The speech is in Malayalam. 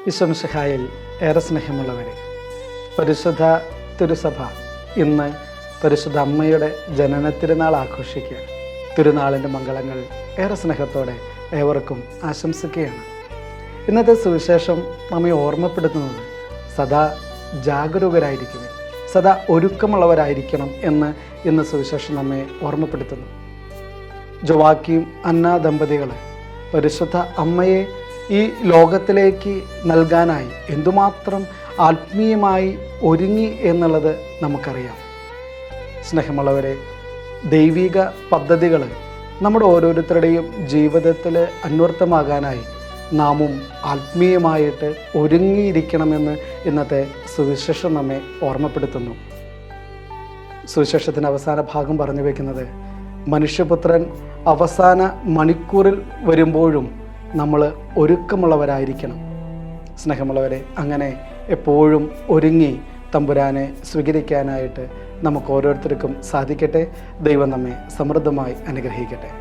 ഈശോമിശിഹായിൽ ഏറെ സ്നേഹമുള്ളവരെ, പരിശുദ്ധ തിരുസഭ ഇന്ന് പരിശുദ്ധ അമ്മയുടെ ജനന തിരുനാൾ ആഘോഷിക്കുക. തിരുനാളിൻ്റെ മംഗളങ്ങൾ ഏറെ സ്നേഹത്തോടെ ഏവർക്കും ആശംസിക്കുകയാണ്. ഇന്നത്തെ സുവിശേഷം നമ്മെ ഓർമ്മപ്പെടുത്തുന്നത് സദാ ജാഗരൂകരായിരിക്കുവിൻ, സദാ ഒരുക്കമുള്ളവരായിരിക്കണം എന്ന് ഇന്ന് സുവിശേഷം നമ്മെ ഓർമ്മപ്പെടുത്തുന്നു. ജോവാക്കീം അന്ന ദമ്പതികൾ പരിശുദ്ധ അമ്മയെ ഈ ലോകത്തിലേക്ക് നൽകാനായി എന്തുമാത്രം ആത്മീയമായി ഒരുങ്ങി എന്നുള്ളത് നമുക്കറിയാം. സ്നേഹമുള്ളവരെ, ദൈവിക പദ്ധതികൾ നമ്മുടെ ഓരോരുത്തരുടെയും ജീവിതത്തിൽ അന്വർത്ഥമാകാനായി നാമും ആത്മീയമായിട്ട് ഒരുങ്ങിയിരിക്കണമെന്ന് ഇന്നത്തെ സുവിശേഷം നമ്മെ ഓർമ്മപ്പെടുത്തുന്നു. സുവിശേഷത്തിൻ്റെ അവസാന ഭാഗം പറഞ്ഞു വയ്ക്കുന്നത്, മനുഷ്യപുത്രൻ അവസാന മണിക്കൂറിൽ വരുമ്പോഴും നമ്മൾ ഒരുക്കമുള്ളവരായിരിക്കണം. സ്നേഹമുള്ളവരെ, അങ്ങനെ എപ്പോഴും ഒരുങ്ങി തമ്പുരാനെ സ്വീകരിക്കാനായിട്ട് നമുക്ക് ഓരോരുത്തർക്കും സാധിക്കട്ടെ. ദൈവം നമ്മെ സമൃദ്ധമായി അനുഗ്രഹിക്കട്ടെ.